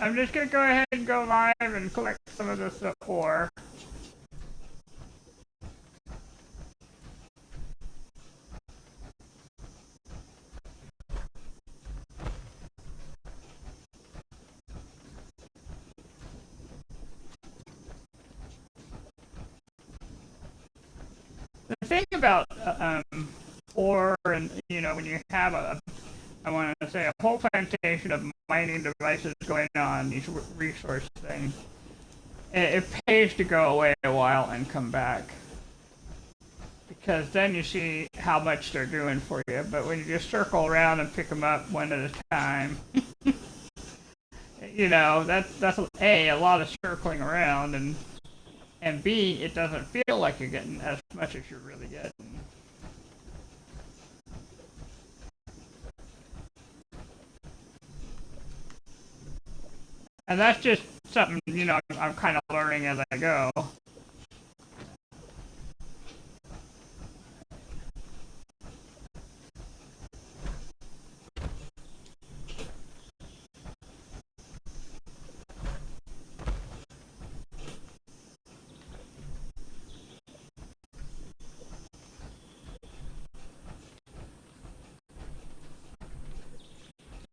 I'm just gonna go ahead and go live and collect some of this ore. The thing about ore, and when you have I want to say a whole plantation of mining devices going on, these resource things, it pays to go away a while and come back. Because then you see how much they're doing for you. But when you just circle around and pick them up one at a time, that's A, a lot of circling around, and B, it doesn't feel like you're getting as much as you're really getting. And that's just something, I'm kind of learning as I go.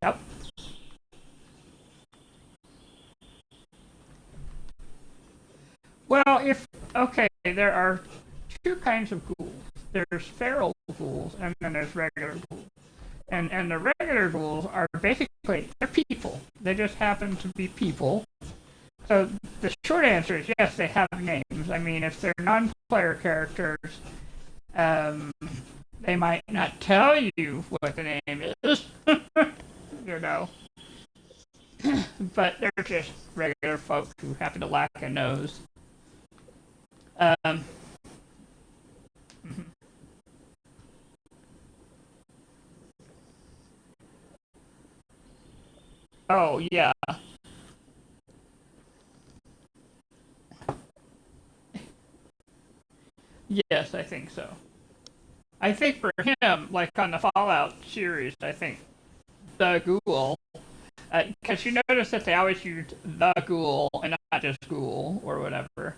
Yep. Well, okay, there are two kinds of ghouls. There's feral ghouls, and then there's regular ghouls. And the regular ghouls are basically, they're people. They just happen to be people. So the short answer is yes, they have names. I mean, if they're non-player characters, they might not tell you what the name is, but they're just regular folk who happen to lack a nose. Oh, yeah. Yes, I think so. I think for him, like on the Fallout series, I think the ghoul, because you notice that they always used the ghoul and not just ghoul or whatever,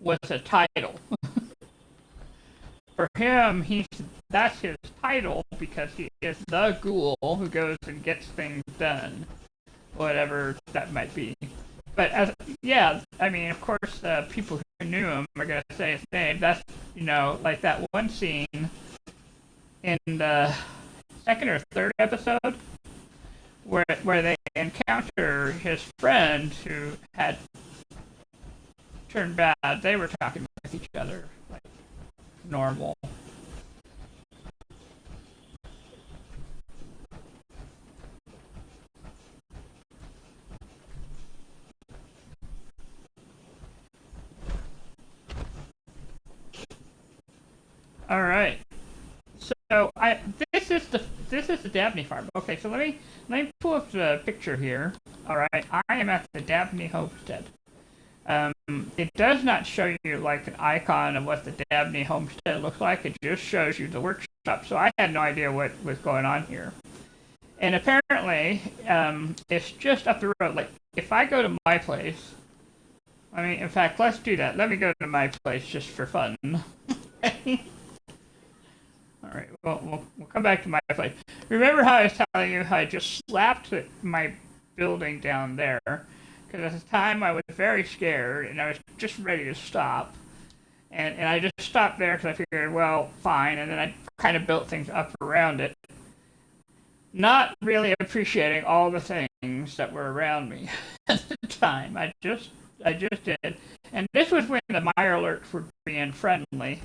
was a title. For him, that's his title because he is the ghoul who goes and gets things done, whatever that might be. But I mean, of course, people who knew him are gonna say his name. That's like that one scene in the second or third episode where they encounter his friend who had turned bad. They were talking with each other like normal. All right. So this is the Dabney farm. Okay, so let me pull up the picture here. All right, I am at the Dabney homestead. It does not show you like an icon of what the Dabney homestead looks like. It just shows you the workshop. So I had no idea what was going on here. And apparently, it's just up the road. Like if I go to my place, I mean, in fact, let's do that. Let me go to my place just for fun. All right, well, we'll come back to my place. Remember how I was telling you how I just slapped my building down there? Because at the time I was very scared and I was just ready to stop. And I just stopped there because I figured, well, fine. And then I kind of built things up around it. Not really appreciating all the things that were around me at the time. I just did. And this was when the Meyer alerts were being friendly.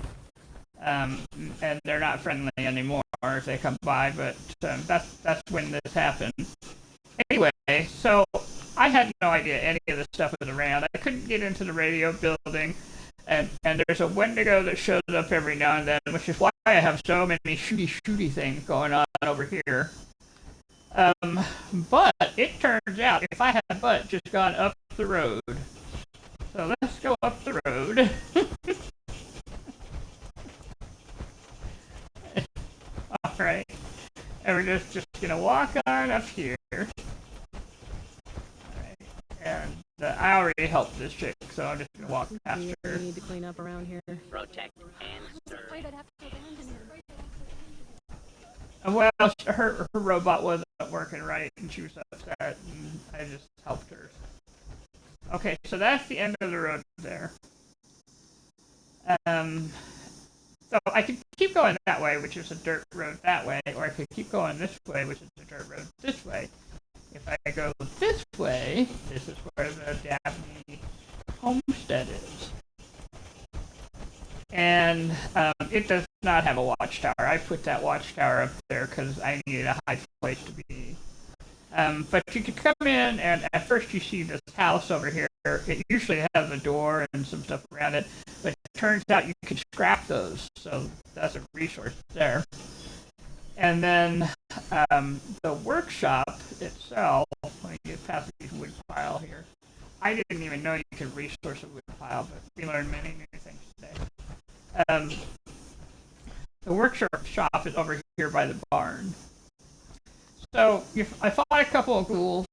And they're not friendly anymore if they come by, but that's when this happened. Anyway, so I had no idea any of this stuff was around. I couldn't get into the radio building, and there's a Wendigo that shows up every now and then, which is why I have so many shooty things going on over here. But it turns out if I had but just gone up the road. So let's go up the road. Alright. And we're just gonna walk on up here. Alright. and I already helped this chick, so I'm just gonna walk past We her. need to clean up around here. Protect and serve. Afraid I'd have to abandon him. Well, her robot wasn't working right, and she was upset, and I just helped her. Okay, so that's the end of the road there. So I could keep going that way, which is a dirt road that way, or I could keep going this way, which is a dirt road this way. If I go this way, this is where the Dabney homestead is. And it does not have a watchtower. I put that watchtower up there because I needed a high place to be. But you could come in, and at first you see this house over here. It usually has a door and some stuff around it, but it turns out you can scrap those, so that's a resource there. And then the workshop itself, let me get past this wood pile here. I didn't even know you could resource a wood pile, but we learned many new things today. The workshop is over here by the barn. So I fought a couple of ghouls.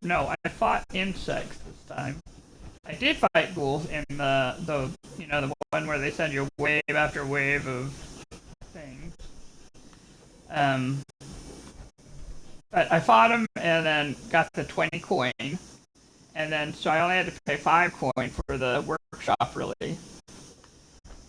No, I fought insects this time. I did fight ghouls in the one where they send you wave after wave of things. But I fought them and then got the 20 coin, and then so I only had to pay 5 coin for the workshop really.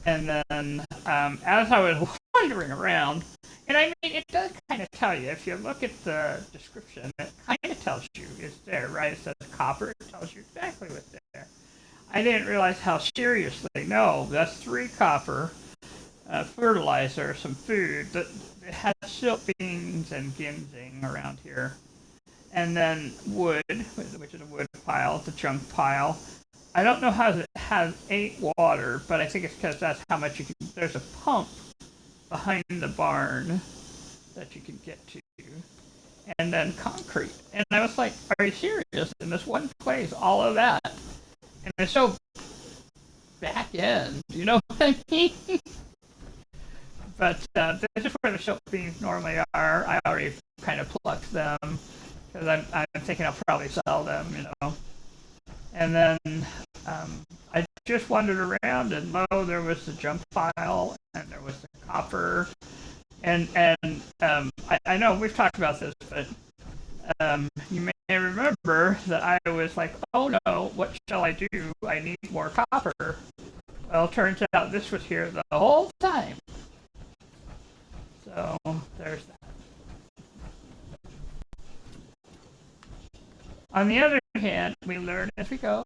And then as I was wandering around, and I mean, it does kind of tell you, if you look at the description, it kind of tells you it's there, right? It says copper, it tells you exactly what's there. I didn't realize how seriously, no, that's 3 copper, fertilizer, some food, it has silt beans and ginseng around here. And then wood, which is a wood pile, it's a chunk pile. I don't know how it has 8 water, but I think it's because that's how much you can, there's a pump behind the barn that you can get to, and then concrete. And I was like, are you serious? In this one place, all of that? And it's so back end, you know what I mean? But this is where the silt beans normally are. I already kind of plucked them, because I'm thinking I'll probably sell them, you know. And then I just wandered around, and lo, there was the junk pile, and there was the copper, and I know we've talked about this, but you may remember that I was like, oh no, what shall I do? I need more copper. Well, it turns out this was here the whole time. So there's that. On the other hand, we learn as we go.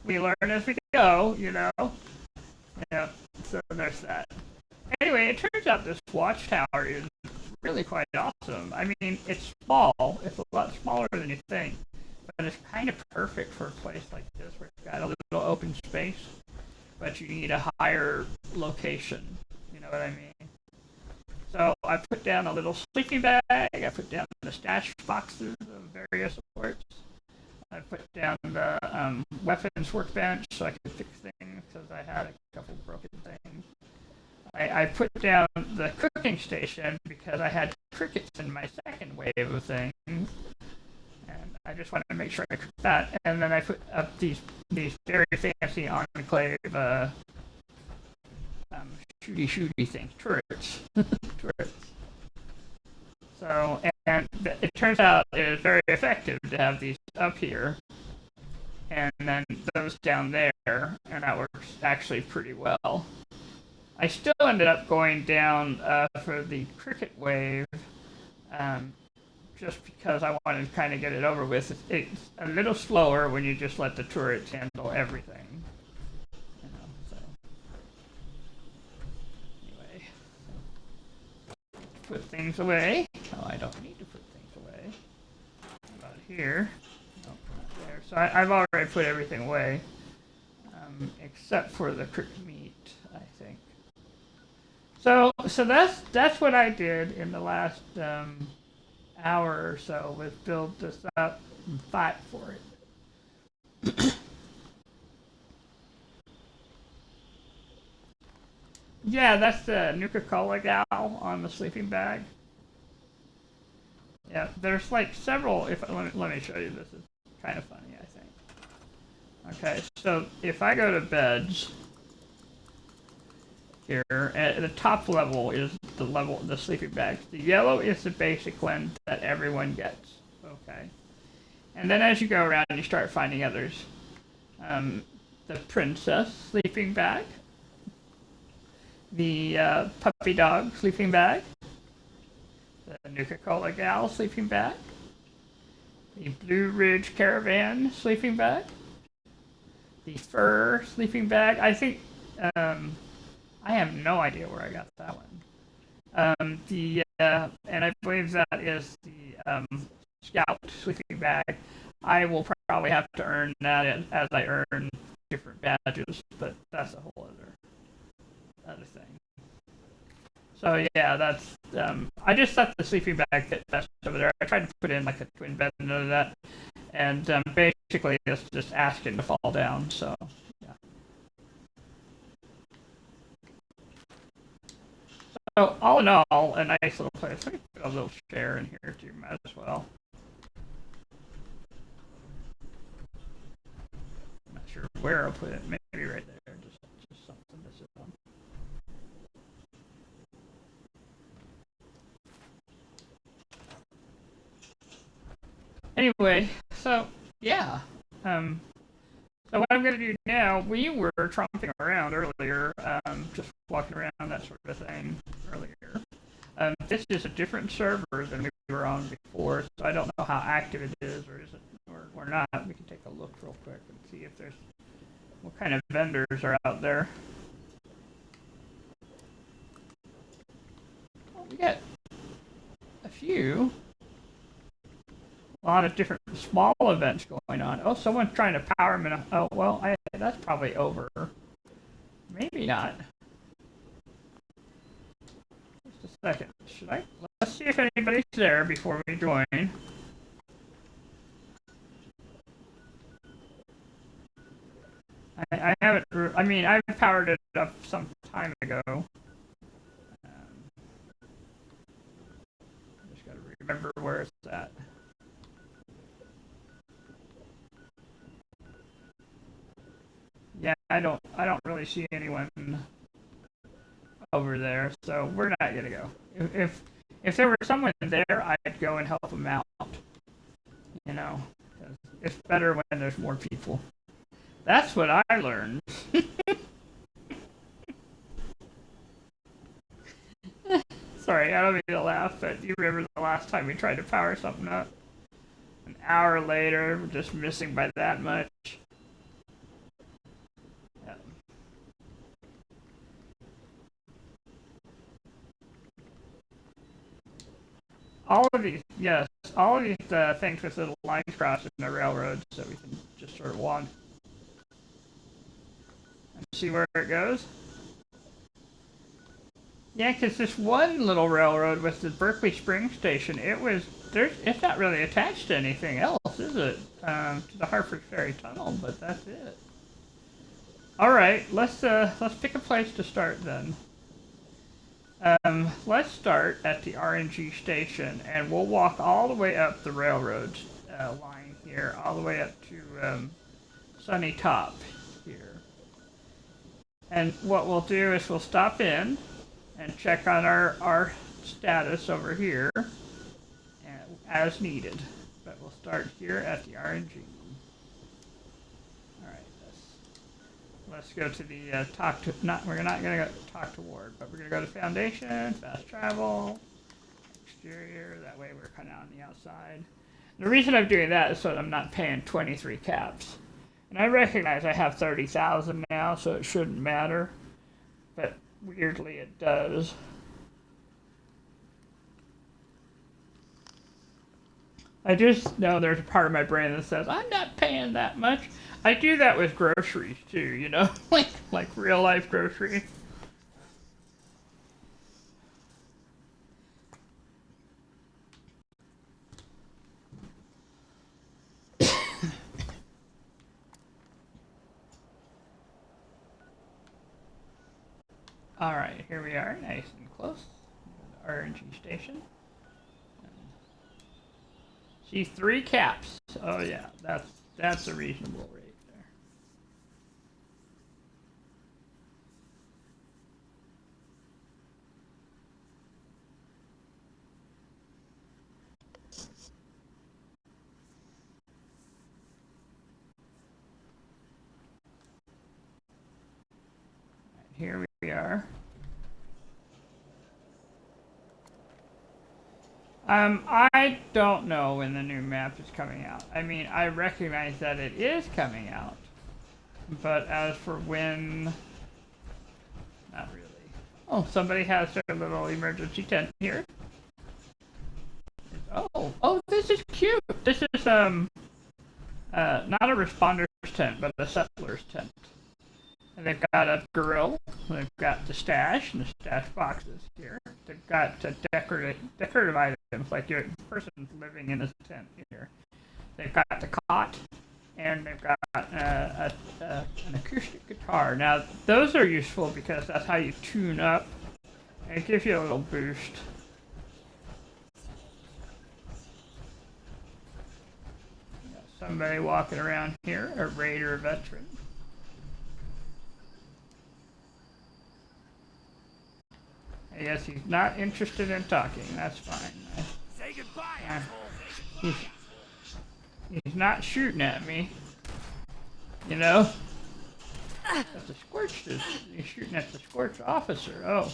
We learn as we go, you know. Yeah, so there's that. Anyway, it turns out this watchtower is really quite awesome. I mean, it's small. It's a lot smaller than you think. But it's kind of perfect for a place like this where it's got a little open space, but you need a higher location. You know what I mean? So I put down a little sleeping bag. I put down the stash boxes of various sorts. I put down the weapons workbench so I could fix things because I had a couple broken things. I put down the cooking station because I had crickets in my second wave of things. And I just wanted to make sure I cooked that. And then I put up these very fancy Enclave shooty things, turrets. Turrets. So, and it turns out it is very effective to have these up here, and then those down there, and that works actually pretty well. I still ended up going down for the cricket wave, just because I wanted to kind of get it over with. It's a little slower when you just let the turrets handle everything. You know, so. Anyway. Put things away. Oh, I don't need to put things away. About here. No, not there. So I've already put everything away, except for the cooked meat, I think. So that's what I did in the last hour or so, was build this up and fight for it. Yeah, that's the Nuka-Cola gal on the sleeping bag. Yeah, there's like several. If let me show you. This is kind of funny, I think. Okay, so if I go to beds here, at the top level is the sleeping bags. The yellow is the basic one that everyone gets. Okay, and then as you go around, you start finding others. The princess sleeping bag, the puppy dog sleeping bag, the Nuka-Cola gal sleeping bag, the Blue Ridge Caravan sleeping bag, the fur sleeping bag. I think I have no idea where I got that one. And I believe that is the Scout sleeping bag. I will probably have to earn that as I earn different badges, but that's a whole other thing. So yeah, that's I just set the sleeping bag fit best over there. I tried to put in like a twin bed into that, and basically it's just asking to fall down. So yeah. So all in all, a nice little place. Let me put a little chair in here too, might as well. I'm not sure where I'll put it. Maybe right there. Just something to sit on. Anyway, so yeah. So what I'm going to do now, we were tromping around earlier, just walking around, that sort of thing earlier. This is a different server than we were on before, so I don't know how active it is, or is it, or not. We can take a look real quick and see if there's, what kind of vendors are out there. Well, we got a few. A lot of different small events going on. Oh, someone's trying to power me. Oh, well, that's probably over. Maybe not. Just a second. Should I? Let's see if anybody's there before we join. I haven't. I mean, I powered it up some time ago. Just gotta remember where it's at. Yeah, I don't really see anyone over there, so we're not gonna go. If there were someone there, I'd go and help them out. You know, 'cause it's better when there's more people. That's what I learned. Sorry, I don't mean to laugh, but you remember the last time we tried to power something up? An hour later, we're just missing by that much. Yeah. All of these, yes, all of these things with little lines crossing the railroads, so we can just sort of walk and see where it goes. Yeah, because this one little railroad with the Berkeley Spring Station, it's not really attached to anything else, is it? To the Hartford Ferry Tunnel, but that's it. All right, let's pick a place to start then. Let's start at the RNG station, and we'll walk all the way up the railroad line here, all the way up to Sunny Top here. And what we'll do is we'll stop in and check on our status over here as needed. But we'll start here at the RNG. All right, let's go to the we're not going to go talk to Ward, but we're going to go to Foundation, Fast Travel, Exterior. That way we're kind of on the outside. And the reason I'm doing that is so that I'm not paying 23 caps. And I recognize I have 30,000 now, so it shouldn't matter. But weirdly, it does. I just know there's a part of my brain that says, I'm not paying that much. I do that with groceries, too, you know? like real life groceries. All right, here we are, nice and close. The RNG station. See, 3 caps. Oh yeah, that's a reasonable rate there. Here we are. I don't know when the new map is coming out. I mean, I recognize that it is coming out, but as for when, not really. Oh, somebody has their little emergency tent here. Oh, this is cute. This is not a responder's tent, but a settler's tent. And they've got a grill. They've got the stash and the stash boxes here. They've got decorative items like your person living in a tent here. They've got the cot, and they've got an acoustic guitar. Now those are useful because that's how you tune up, and it gives you a little boost. Somebody walking around here, a raider veteran. I guess he's not interested in talking. That's fine. Say goodbye, asshole. He's not shooting at me. You know? That's the Scorched. He's shooting at the Scorched officer. Oh.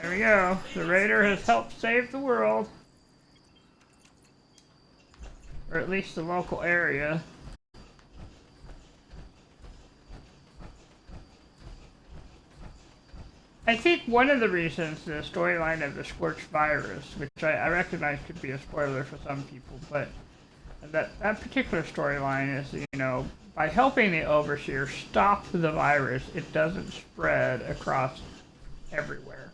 There we go. The raider has helped save the world. Or at least the local area. I think one of the reasons the storyline of the Scorched virus, which I recognize could be a spoiler for some people, but that particular storyline is, you know, by helping the Overseer stop the virus, it doesn't spread across everywhere.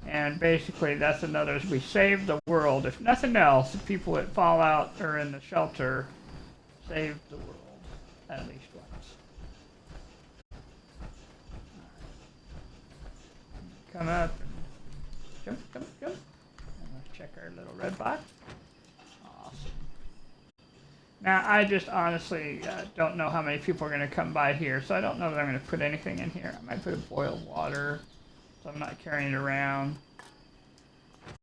And basically that's another, we saved the world. If nothing else, the people at Fallout or in the shelter saved the world, at least once. Come up and jump. And let's check our little red box. Awesome. Now, I just honestly don't know how many people are going to come by here, so I don't know that I'm going to put anything in here. I might put boiled water, so I'm not carrying it around.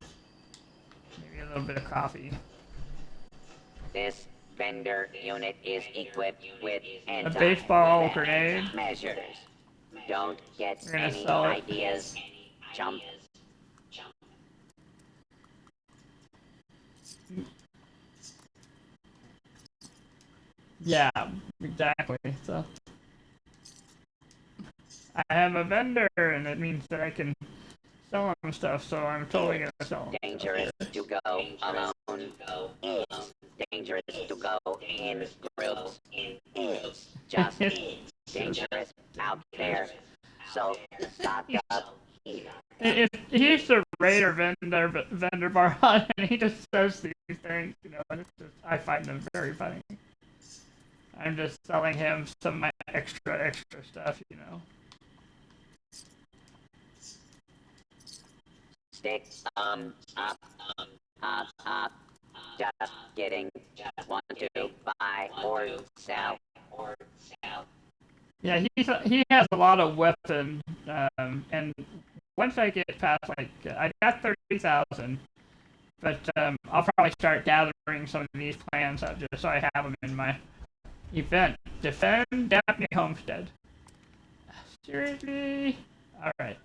Maybe a little bit of coffee. This vendor unit is equipped with A baseball grenade. measures. Don't get We're gonna any sell it. ideas. Jump. Yeah, exactly. So I have a vendor, and it means that I can sell him stuff. So I'm totally gonna sell him. Dangerous to go alone. It's dangerous to go in groups. It's just dangerous out there. So stock up here. If he's the raider vendor Baron, and he just says these things, you know, and it's just, I find them very funny. I'm just selling him some of my extra stuff, you know. Stick up. Just kidding. Just want to buy or sell. Yeah, he has a lot of weapons, and once I get past, like, I got 30,000, but I'll probably start gathering some of these plans up just so I have them in my event. Defend Dabney Homestead. Seriously? Alright.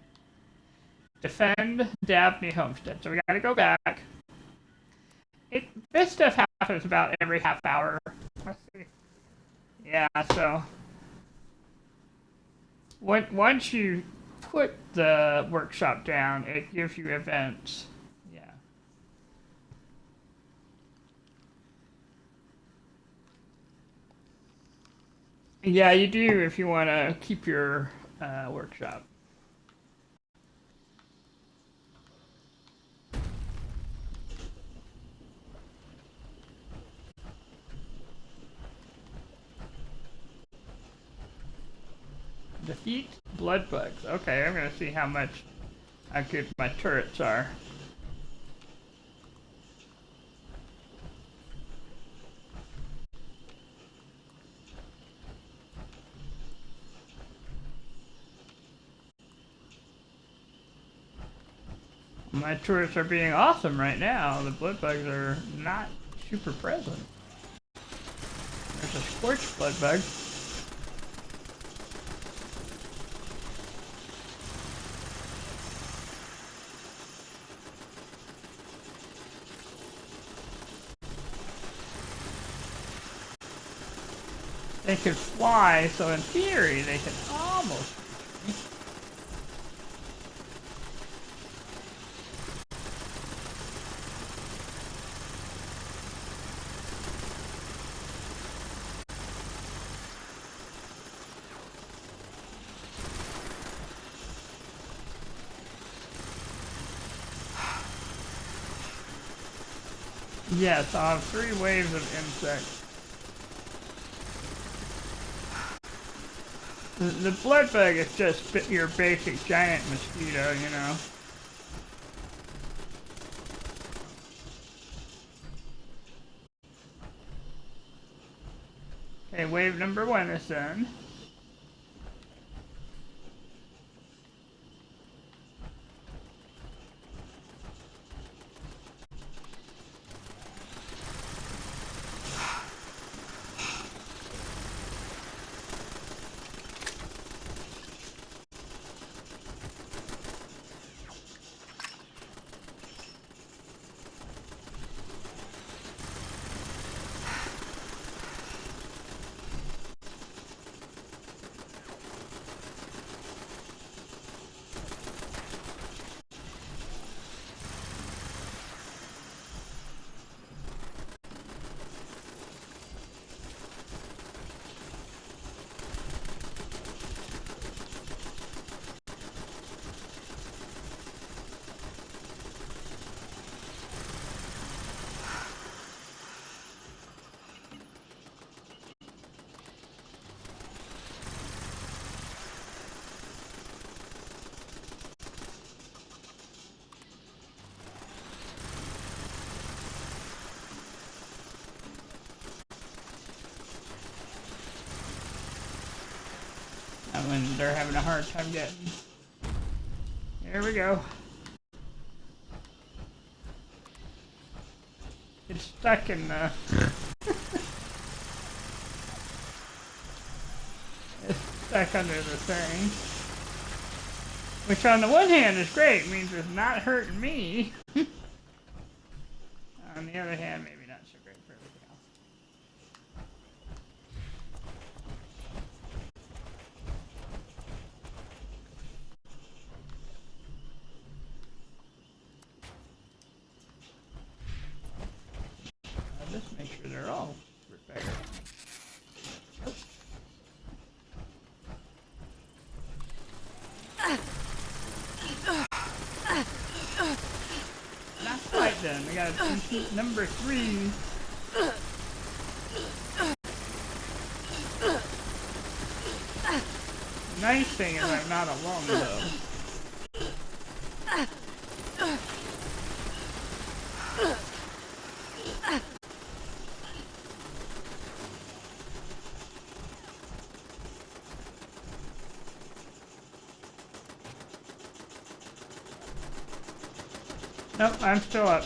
Defend Dabney Homestead. So we gotta go back. This stuff happens about every half hour. Let's see. Yeah, so once you put the workshop down, it gives you events. Yeah. Yeah, you do if you want to keep your workshop. Defeat blood bugs. Okay, I'm gonna see how good my turrets are. My turrets are being awesome right now. The blood bugs are not super present. There's a scorched blood bug. They can fly, so in theory they can almost. Yes, I'll have 3 waves of insects. The blood bug is just your basic giant mosquito, you know. Okay, wave number 1 is done. When they're having a hard time getting. There we go. It's stuck in the. It's stuck under the thing. Which on the one hand is great, means it's not hurting me. On the other hand, maybe not so great for everything else. Just make sure they're all repaired. Not quite done. We got number 3. Nice thing is I'm not alone though. Nope, I'm still up.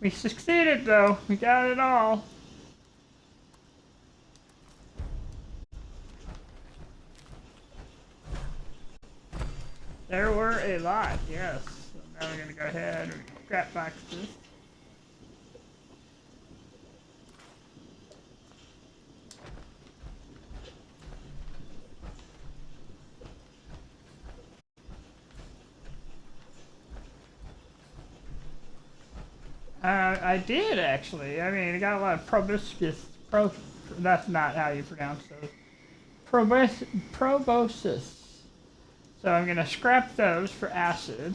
We succeeded though. We got it all. There were a lot, yes. So now we're gonna go ahead and scrap boxes. I did actually. I mean, I got a lot of proboscis. That's not how you pronounce those. Proboscis. So I'm going to scrap those for acid,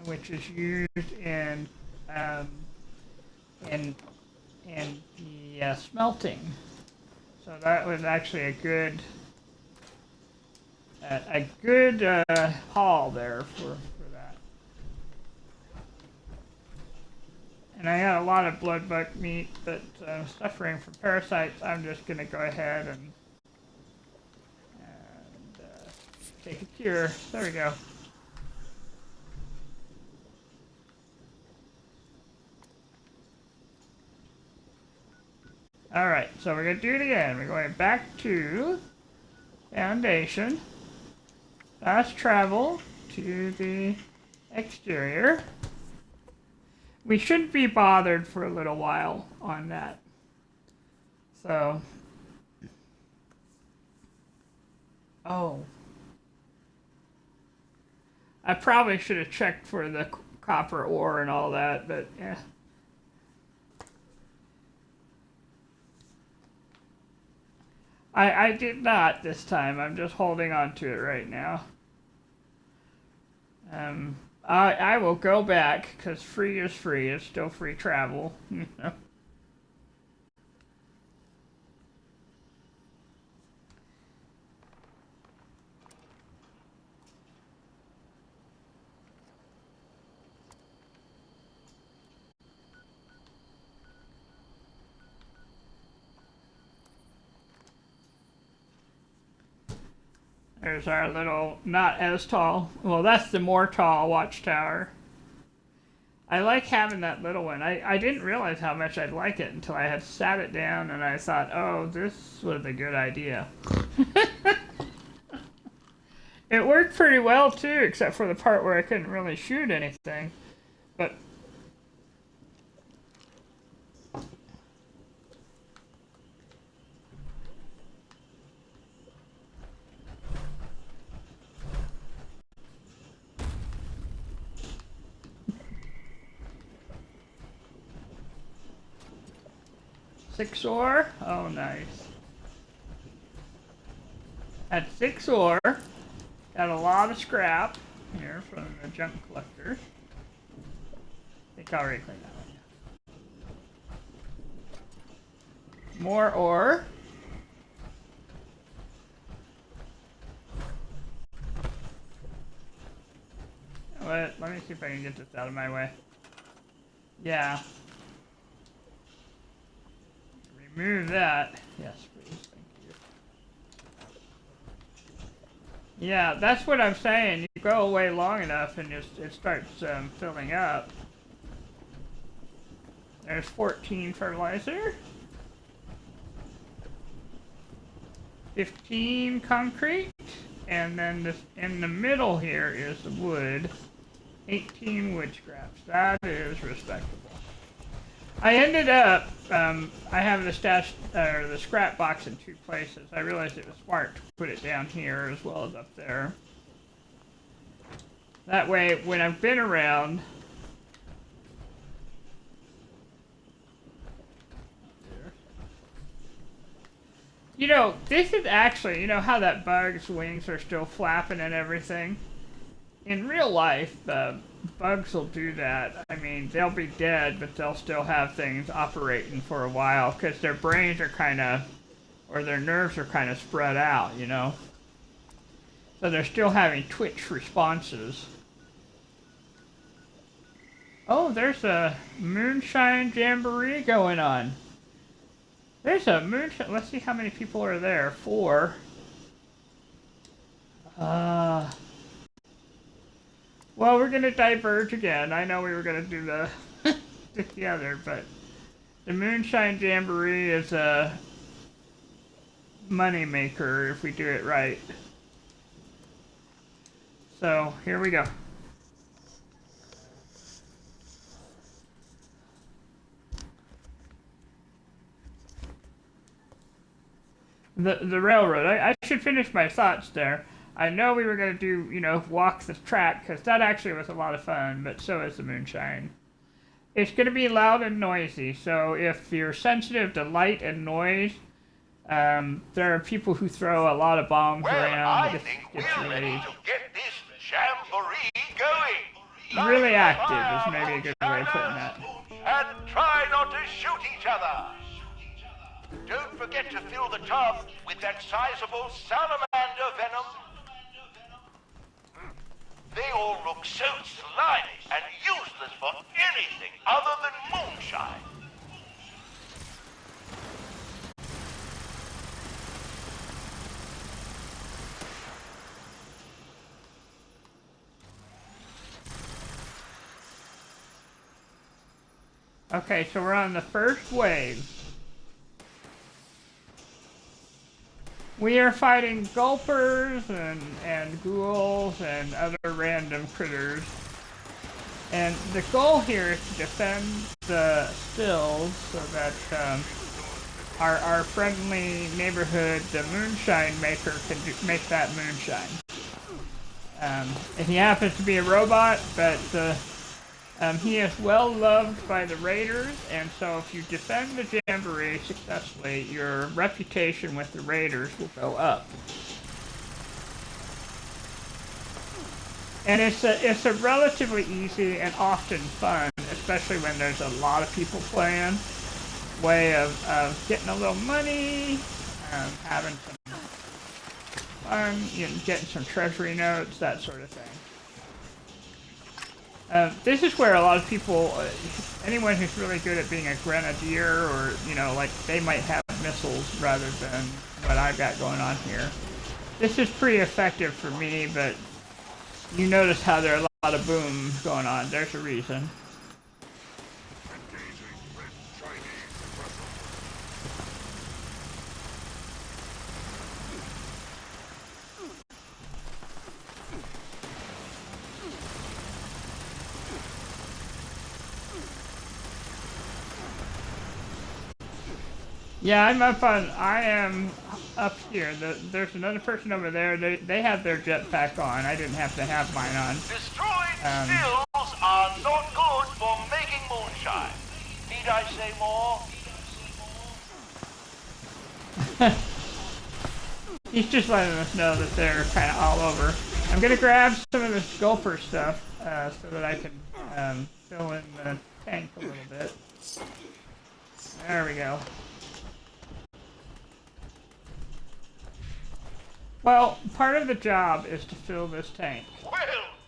which is used in the smelting. So that was actually a good haul there for that. And I got a lot of blood bug meat, but suffering from parasites, I'm just going to go ahead and take a cure. There we go. Alright, so we're going to do it again. We're going back to Foundation. Fast travel to the exterior. We shouldn't be bothered for a little while on that. So. Oh. I probably should have checked for the copper ore and all that, but yeah. I did not this time. I'm just holding on to it right now. I will go back because free is free. It's still free travel. You know? There's our little, not as tall, well, that's the more tall watchtower. I like having that little one. I didn't realize how much I'd like it until I had sat it down and I thought, oh, this was a good idea. It worked pretty well too, except for the part where I couldn't really shoot anything. But 6 ore? Oh, nice. At 6 ore, got a lot of scrap here from the junk collector. I think I already cleaned that one. More ore. Let me see if I can get this out of my way. Yeah. Remove that. Yes, please. Thank you. Yeah, that's what I'm saying. You go away long enough and it starts filling up. There's 14 fertilizer. 15 concrete. And then this, in the middle here is the wood. 18 wood scraps. That is respectable. I ended up, I have the stash, or the scrap box in 2 places. I realized it was smart to put it down here as well as up there. That way, when I've been around, you know, this is actually, you know how that bug's wings are still flapping and everything? In real life, bugs will do that. I mean, they'll be dead, but they'll still have things operating for a while because their brains are kind of, or their nerves are kind of spread out, you know? So they're still having twitch responses. Oh, there's a moonshine jamboree going on. There's a moonshine. Let's see how many people are there. 4. Well, we're gonna diverge again. I know we were gonna do the together, but the moonshine jamboree is a money maker if we do it right. So here we go. The railroad. I should finish my thoughts there. I know we were going to do, you know, walk the track, because that actually was a lot of fun, but so is the moonshine. It's going to be loud and noisy, so if you're sensitive to light and noise, there are people who throw a lot of bombs around. I think we're ready to get this jamboree going. Really active is maybe a good way of putting that. And try not to shoot each other. Don't forget to fill the tub with that sizable salamander venom. They all look so slimy and useless for anything other than moonshine. Okay, so we're on the first wave. We are fighting gulpers and ghouls and other random critters. And the goal here is to defend the stills so that our friendly neighborhood, the moonshine maker, can make that moonshine. And he happens to be a robot, but he is well loved by the raiders, and so if you defend the jamboree successfully, your reputation with the raiders will go up. And it's a relatively easy and often fun, especially when there's a lot of people playing, way of getting a little money, having some fun, getting some treasury notes, that sort of thing. This is where a lot of people, anyone who's really good at being a grenadier, or, like, they might have missiles rather than what I've got going on here. This is pretty effective for me, but you notice how there are a lot of boom going on. There's a reason. Yeah, I am up here. There's another person over there. They have their jetpack on. I didn't have to have mine on. Destroyed stills are not good for making moonshine. Need I say more? He's just letting us know that they're kind of all over. I'm gonna grab some of this gulper stuff so that I can fill in the tank a little bit. There we go. Well, part of the job is to fill this tank. Well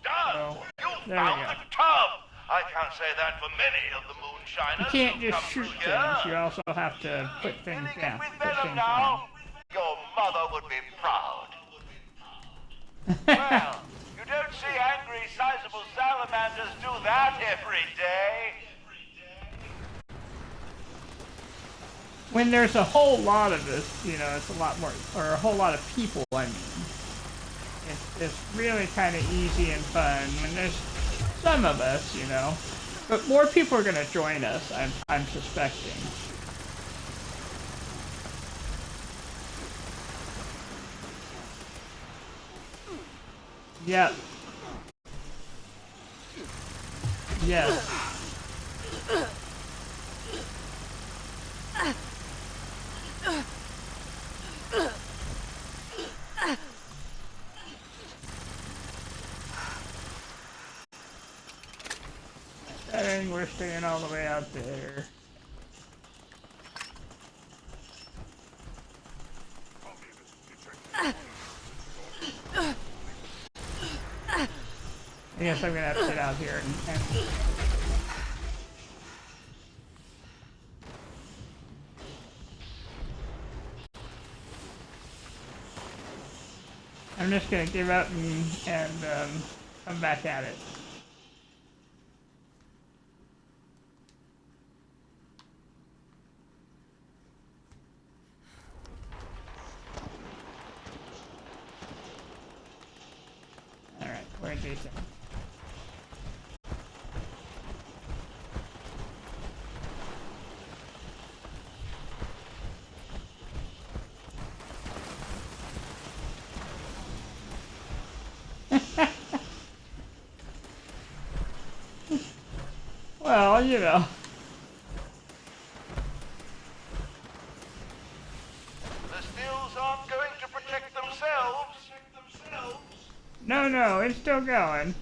done! So, You there we found go. the tub! I can't say that for many of the moonshiners. You can't who just come shoot through here. things, you also have to put things Feeling down. it with Put venom things now? Your mother would be proud. Well, you don't see angry, sizable salamanders do that every day. When there's a whole lot of us, it's a lot more, or a whole lot of people, I mean. It's really kind of easy and fun when there's some of us, But more people are going to join us, I'm suspecting. Yep. Yes. Dang, we're staying all the way out there. I guess I'm gonna have to get out here and I'm just gonna give up and come back at it. Alright, we're decent. Well, The stills aren't going to protect themselves. No, it's still going.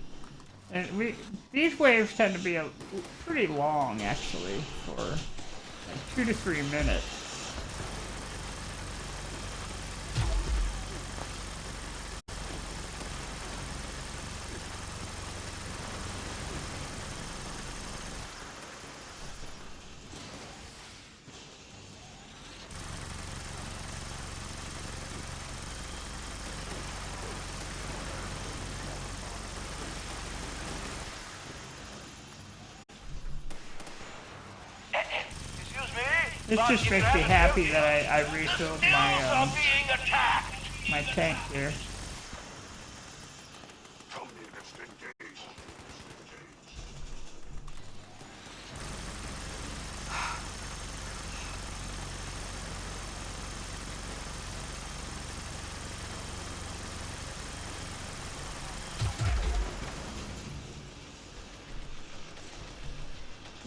And these waves tend to be pretty long, actually, for like 2 to 3 minutes. Excuse me? It just makes me happy that I refilled Stills are my being attacked. my tank here.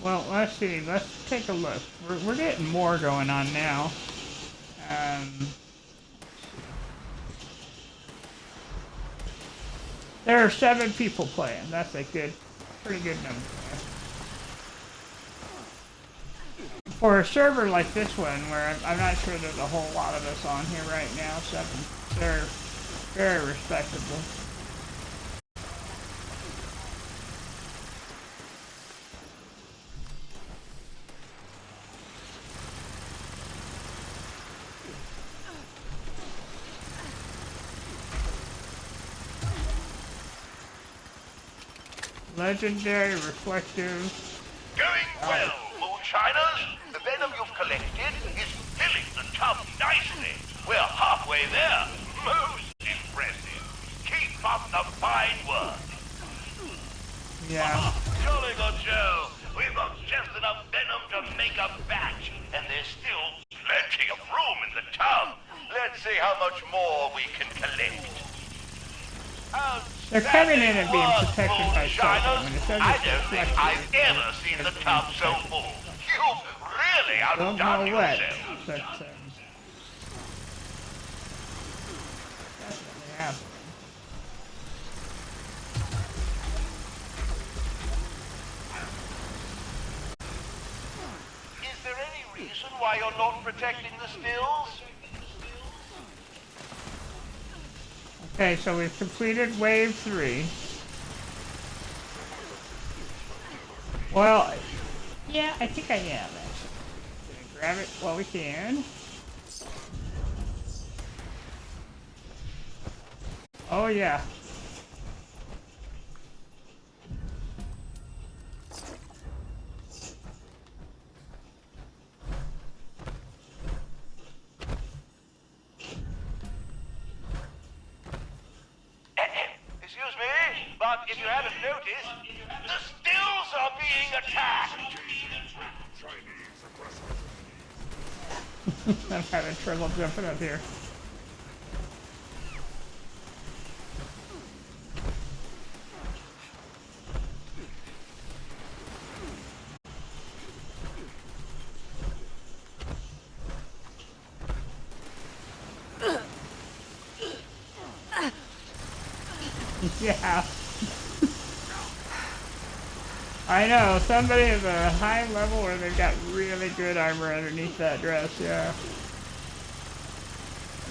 Well, let's see. Let's take a look. We're getting more going on now. There are 7 people playing. That's a pretty good number. For a server like this one, where I'm not sure there's a whole lot of us on here right now, 7, they're very respectable. Legendary, reflective. Doing well, Moonshiners. The venom you've collected is filling the tub nicely. We're halfway there. Most impressive. Keep up the fine work. Yeah. Jolly good, Joe. We've got just enough venom to make a batch, and there's still plenty of room in the tub. Let's see how much more we can collect. They're coming in and being protected by Moonshiners. something. When it says I it's don't think I've reflective, ever seen the tub so full. You've really don't outdone know what, yourself. but definitely happening. Is there any reason why you're not protecting the stills? Okay, so we've completed wave 3. Well, yeah, I think I am actually. Gonna grab it while we can. Oh yeah. Excuse me, but if you haven't noticed, the stills are being attacked. I'm having trouble jumping up here. Yeah. I know, somebody is a high level where they've got really good armor underneath that dress, yeah.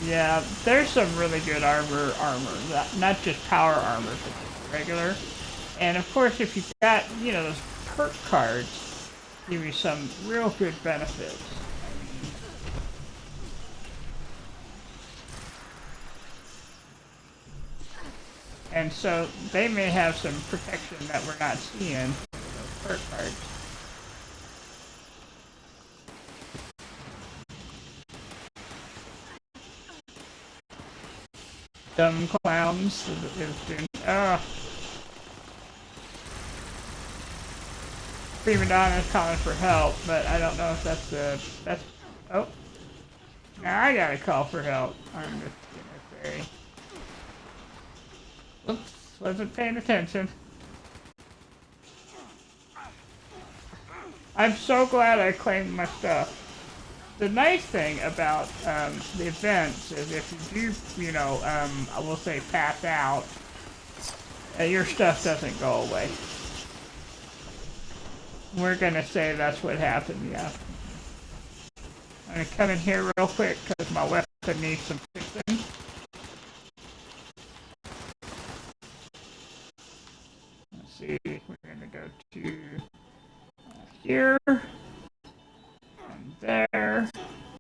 Yeah, there's some really good armor, not just power armor, but just regular. And of course, if you've got, you know, those perk cards, give you some real good benefits. And so they may have some protection that we're not seeing with those perk cards. Dumb clowns have been, Prima Donna's calling for help, but I don't know if that's, oh. Now I gotta call for help. I'm just gonna say. Oops, wasn't paying attention. I'm so glad I claimed my stuff. The nice thing about the events is if you do, you know, I will say pass out, your stuff doesn't go away. We're gonna say that's what happened, yeah. I'm gonna come in here real quick because my weapon needs some fixing. Let's see, we're gonna go to here and there.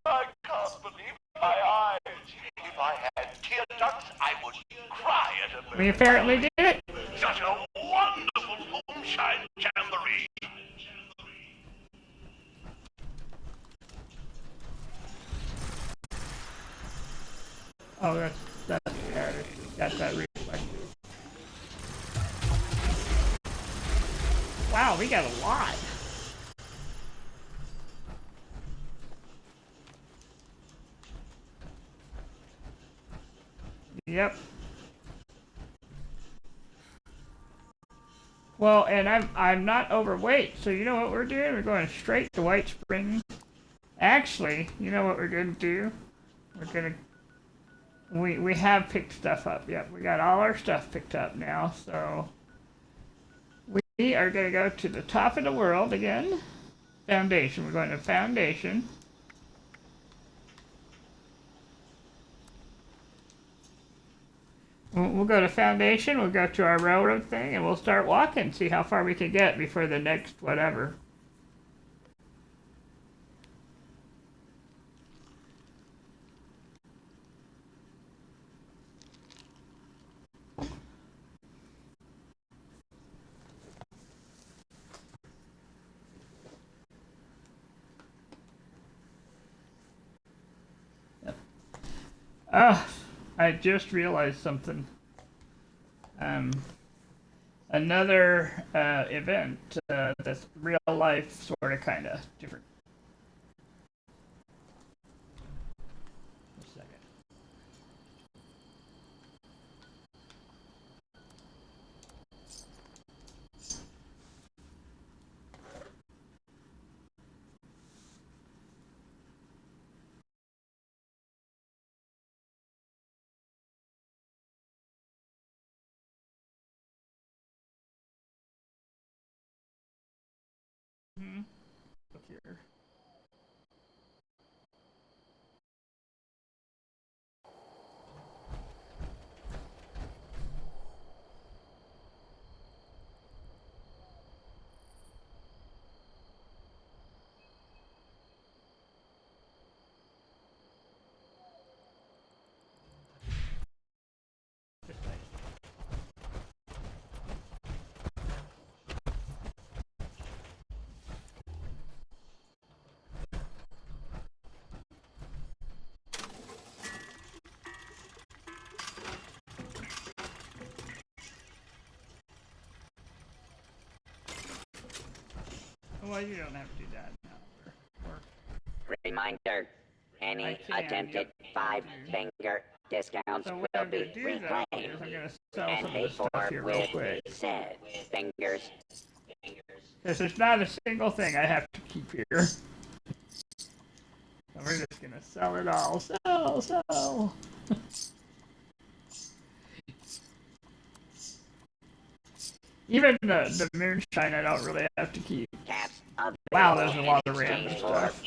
I can't believe my eyes. If I had tear ducts, I would cry at a We apparently did it. Such a wonderful moonshine jamboree. Oh, that's got that reflective. Wow, we got a lot. Yep. Well, and I'm not overweight, so you know what we're doing? We're going straight to White Springs. Actually, you know what we're gonna do? We're gonna we have picked stuff up. Yep, we got all our stuff picked up now, so we are gonna go to the top of the world again. Foundation. We're going to Foundation. We'll go to Foundation, we'll go to our railroad thing, and we'll start walking, see how far we can get before the next whatever. I just realized something. Another event that's real life, sort of, kind of different. Just a second. Look here. Well, you don't have to do that now. Reminder, any attempted five-finger discounts So what will I'm going be to do, though, is reclaimed I'm going to sell and some of paid this stuff for here real with quick. said fingers. Because there's not a single thing I have to keep here. So we're just going to sell it all. Sell. Even the moonshine I don't really have to keep. Caps available Wow, there's a in lot of random exchange for stuff.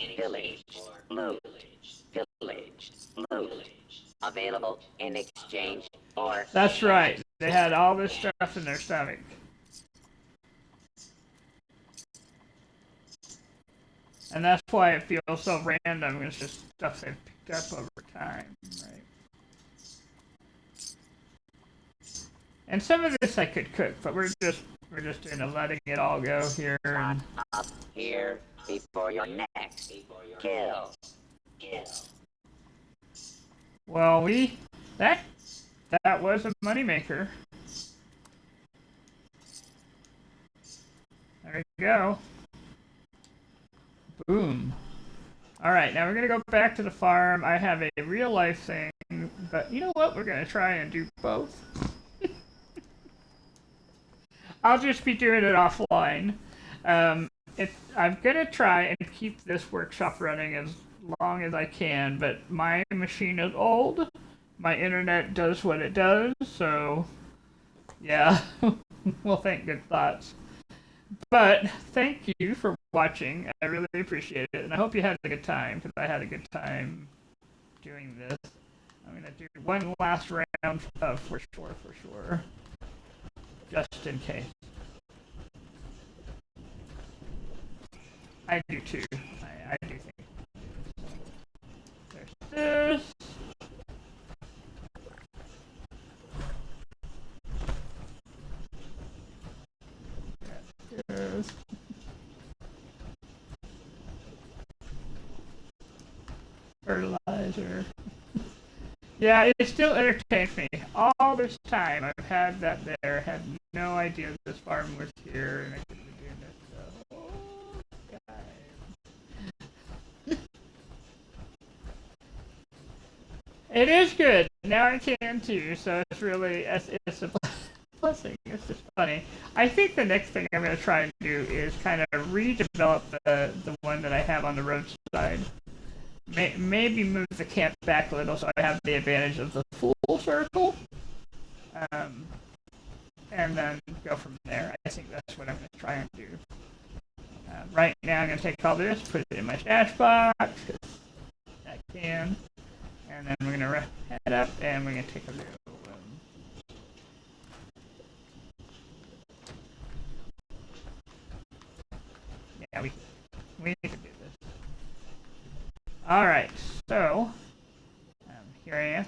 pillaged loot. Available in exchange for... That's right. They had all this stuff in their stomach. And that's why it feels so random. It's just stuff they've picked up over time, right? And some of this I could cook, but we're just letting it all go here. And up here before your next kill. well, that was a moneymaker. There we go. Boom. All right, now we're gonna go back to the farm. I have a real life thing, but you know what? We're gonna try and do both. I'll just be doing it offline. I'm gonna try and keep this workshop running as long as I can, but my machine is old. My internet does what it does, so yeah. Well, think good thoughts. But thank you for watching. I really appreciate it, and I hope you had a good time, because I had a good time doing this. I'm gonna do one last round of for sure. Just in case. I do too. I do think. There's this. There's this. Fertilizer. Yeah, it still entertains me. All this longest time I've had that there, had no idea this farm was here, and I couldn't be doing this. So, oh, God. It is good. Now I can too, so it's really it's a blessing. It's just funny. I think the next thing I'm going to try and do is kind of redevelop the one that I have on the roadside. Maybe move the camp back a little so I have the advantage of the full circle. And then go from there. I think that's what I'm going to try and do. Right now I'm going to take all this, put it in my stash box, because I can. And then we're going to head up and we're going to take a little... yeah, we can do this. Alright, so... here I am.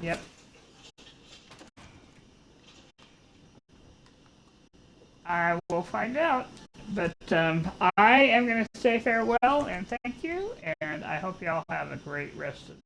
Yep. I will find out. But I am going to say farewell and thank you, and I hope you all have a great rest of